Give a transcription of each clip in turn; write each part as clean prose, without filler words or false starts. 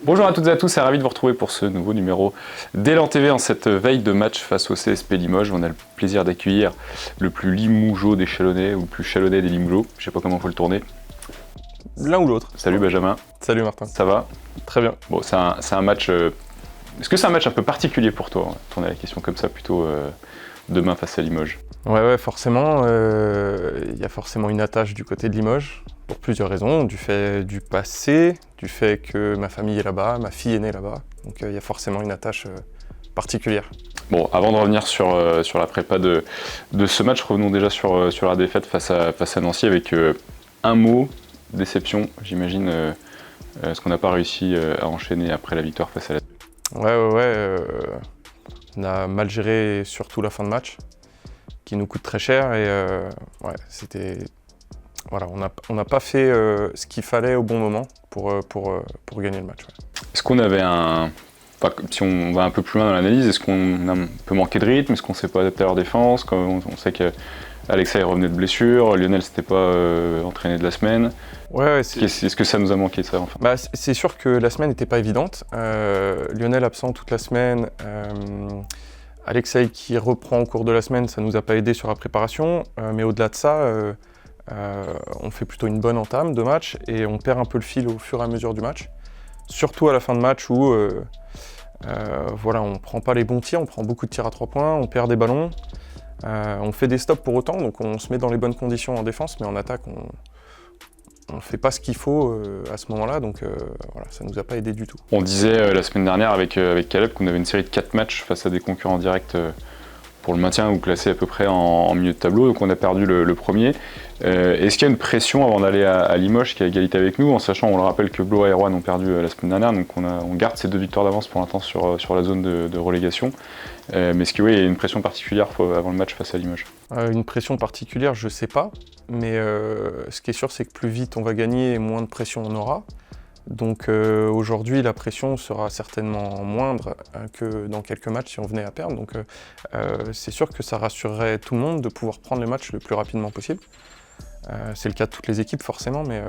Bonjour à toutes et à tous, et ravi de vous retrouver pour ce nouveau numéro d'Élan TV en cette veille de match face au CSP Limoges. On a le plaisir d'accueillir le plus limougeot des Chalonnais ou le plus chalonnais des Limougeots. Je sais pas comment il faut le tourner. L'un ou l'autre. Salut Benjamin. Salut Martin. Ça va? Très bien. Bon, c'est un match. Est-ce que c'est un match un peu particulier pour toi? On va tourner la question comme ça plutôt demain face à Limoges. Ouais, forcément. Il y a forcément une attache du côté de Limoges, pour plusieurs raisons. Du fait du passé, du fait que ma famille est là-bas, ma fille est née là-bas. Donc il y a forcément une attache particulière. Bon, avant de revenir sur la prépa de ce match, revenons déjà sur la défaite face à Nancy avec un mot, déception, j'imagine, ce qu'on n'a pas réussi à enchaîner après la victoire face à la... Ouais. On a mal géré surtout la fin de match, qui nous coûte très cher et c'était... Voilà, on n'a pas fait ce qu'il fallait au bon moment pour gagner le match. Ouais. Est-ce qu'on avait Enfin, si on va un peu plus loin dans l'analyse, est-ce qu'on a un peu manqué de rythme? Est-ce qu'on ne s'est pas adapté à leur défense? On sait qu'Alexei revenait de blessure, Lionel s'était pas entraîné de la semaine. Ouais, est-ce que ça nous a manqué ça enfin? C'est sûr que la semaine n'était pas évidente. Lionel absent toute la semaine. Alexei qui reprend au cours de la semaine, ça ne nous a pas aidé sur la préparation. Mais au-delà de ça, on fait plutôt une bonne entame de match et on perd un peu le fil au fur et à mesure du match. Surtout à la fin de match où on ne prend pas les bons tirs, on prend beaucoup de tirs à 3 points, on perd des ballons. On fait des stops pour autant, donc on se met dans les bonnes conditions en défense, mais en attaque, on ne fait pas ce qu'il faut à ce moment-là, donc ça ne nous a pas aidé du tout. On disait la semaine dernière avec Caleb qu'on avait une série de 4 matchs face à des concurrents directs pour le maintien ou classés à peu près en milieu de tableau, donc on a perdu le premier. Est-ce qu'il y a une pression avant d'aller à Limoges qui est à égalité avec nous, en sachant, on le rappelle, que Blois et Rouen ont perdu la semaine dernière, donc on garde ces 2 victoires d'avance pour l'instant sur la zone de relégation. Mais est-ce qu'il y a une pression particulière avant le match face à Limoges? Une pression particulière, je ne sais pas, mais ce qui est sûr, c'est que plus vite on va gagner et moins de pression on aura. Donc aujourd'hui, la pression sera certainement moindre que dans quelques matchs si on venait à perdre. Donc c'est sûr que ça rassurerait tout le monde de pouvoir prendre le match le plus rapidement possible. C'est le cas de toutes les équipes forcément, mais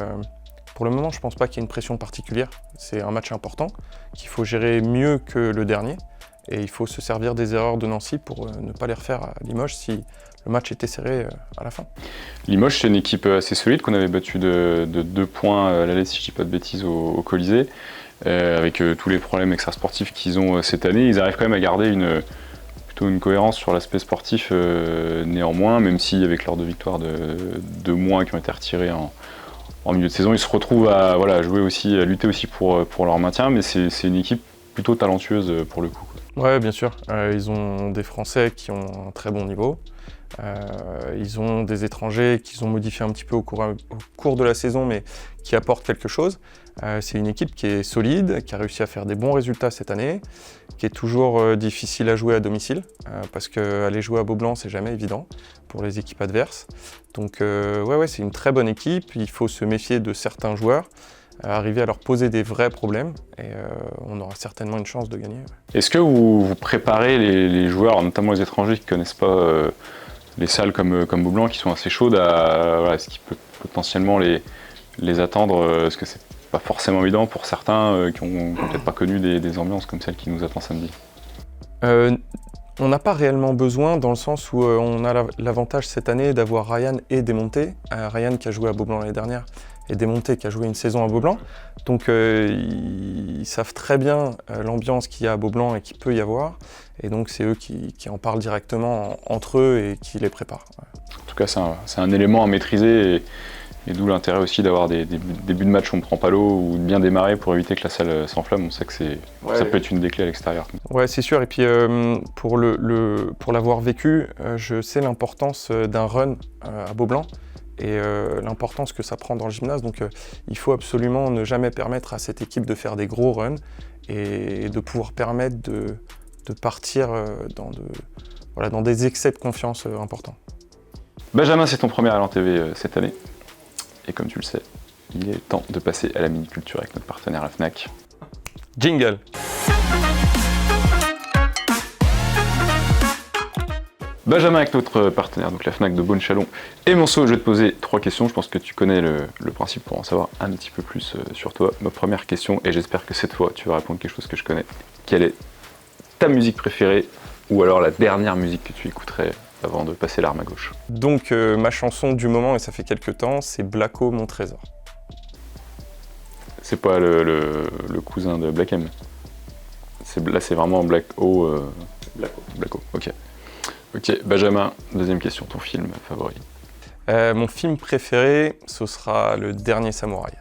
pour le moment, je ne pense pas qu'il y ait une pression particulière. C'est un match important qu'il faut gérer mieux que le dernier. Et il faut se servir des erreurs de Nancy pour ne pas les refaire à Limoges si le match était serré à la fin. Limoges, c'est une équipe assez solide qu'on avait battue de 2 points à l'aller, si je ne dis pas de bêtises, au Colisée. Avec tous les problèmes extrasportifs qu'ils ont cette année, ils arrivent quand même à garder plutôt une cohérence sur l'aspect sportif néanmoins, même si avec leurs 2 victoires de moins qui ont été retirées en milieu de saison, ils se retrouvent à jouer aussi, à lutter aussi pour leur maintien, mais c'est une équipe plutôt talentueuse pour le coup. Ouais, bien sûr. Ils ont des Français qui ont un très bon niveau. Ils ont des étrangers qu'ils ont modifiés un petit peu au cours de la saison, mais qui apportent quelque chose. C'est une équipe qui est solide, qui a réussi à faire des bons résultats cette année, qui est toujours difficile à jouer à domicile, parce qu'aller jouer à Beaublanc, c'est jamais évident pour les équipes adverses. Donc c'est une très bonne équipe. Il faut se méfier de certains joueurs, arriver à leur poser des vrais problèmes et on aura certainement une chance de gagner. Ouais. Est-ce que vous préparez les joueurs, notamment les étrangers qui ne connaissent pas les salles comme Beaublanc, qui sont assez chaudes, à ce qui peut potentiellement les attendre, parce que c'est pas forcément évident pour certains qui n'ont peut-être pas connu des ambiances comme celle qui nous attend samedi? On n'a pas réellement besoin, dans le sens où on a l'avantage cette année d'avoir Ryan et Desmontés. Ryan qui a joué à Beaublanc l'année dernière et Desmontés qui a joué une saison à Beaublanc. Donc ils savent très bien l'ambiance qu'il y a à Beaublanc et qu'il peut y avoir. Et donc c'est eux qui en parlent directement entre eux et qui les préparent. Ouais. En tout cas, c'est un élément à maîtriser et d'où l'intérêt aussi d'avoir des débuts de match où on ne prend pas l'eau ou de bien démarrer pour éviter que la salle s'enflamme. On sait que ça peut être une des clés à l'extérieur. Ouais, c'est sûr. Et puis pour l'avoir vécu, je sais l'importance d'un run à Beaublanc et l'importance que ça prend dans le gymnase. Donc il faut absolument ne jamais permettre à cette équipe de faire des gros runs et de pouvoir permettre de partir dans des excès de confiance importants. Benjamin, c'est ton premier Élan TV cette année. Et comme tu le sais, il est temps de passer à la mini-culture avec notre partenaire la Fnac. Jingle! Benjamin, avec notre partenaire, donc la Fnac de Beaune-Chalon et Monceau, je vais te poser 3 questions. Je pense que tu connais le principe pour en savoir un petit peu plus sur toi. Ma première question, et j'espère que cette fois tu vas répondre quelque chose que je connais. Quelle est ta musique préférée ou alors la dernière musique que tu écouterais avant de passer l'arme à gauche? Donc ma chanson du moment, et ça fait quelques temps, c'est Blacko, mon trésor. C'est pas le cousin de Black M. Là, c'est vraiment Black O. Black O, ok. Ok, Benjamin, deuxième question, ton film favori? Mon film préféré, ce sera Le Dernier Samouraï.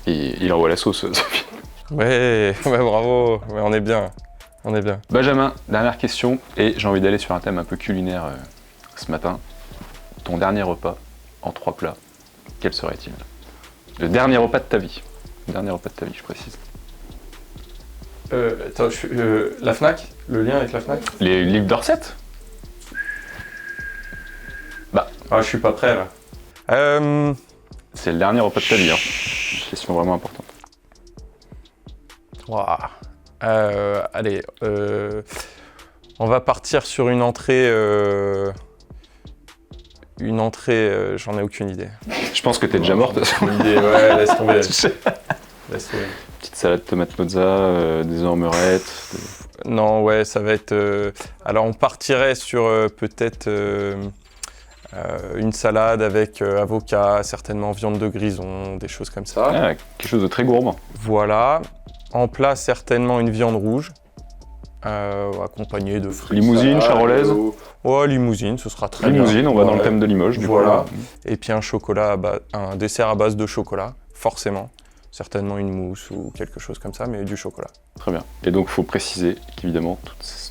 Et il envoie la sauce, ce film. Ouais, bravo, ouais, on est bien, on est bien. Benjamin, dernière question, et j'ai envie d'aller sur un thème un peu culinaire ce matin. Ton dernier repas en 3 plats, quel serait-il? Le dernier repas de ta vie. Le dernier repas de ta vie, je précise. Attends, la Fnac? Le lien avec la Fnac? Les livres de recettes? Ah, je suis pas prêt là. C'est le dernier repas de ta vie, hein. Question vraiment importante. Ouah. Allez, on va partir sur une entrée. J'en ai aucune idée. Je pense que t'es déjà morte. Aucune idée, ouais, laisse tomber. Laisse tomber. Petite salade tomate mozza, des œufs en meurette. Non, ouais, ça va être. Alors, on partirait sur peut-être une salade avec avocat, certainement viande de grison, des choses comme ça. Ah, quelque chose de très gourmand. Voilà. En plat, certainement une viande rouge, accompagnée de fruits. Limousine, charolaise. Ouais, limousine, ce sera très bien. Limousine, on va dans le thème de Limoges. Voilà. Et puis un dessert à base de chocolat, forcément. Certainement une mousse ou quelque chose comme ça, mais du chocolat. Très bien. Et donc, il faut préciser qu'évidemment,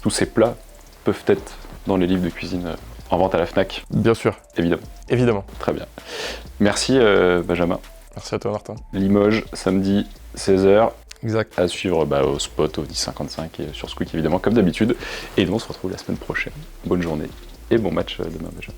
tous ces plats peuvent être dans les livres de cuisine en vente à la Fnac. Bien sûr. Évidemment. Évidemment. Très bien. Merci, Benjamin. Merci à toi, Martin. Limoges, samedi, 16h. Exact. À suivre au spot, au 10h55 et sur Squeak, évidemment, comme d'habitude. Et nous, on se retrouve la semaine prochaine. Bonne journée et bon match demain, Benjamin.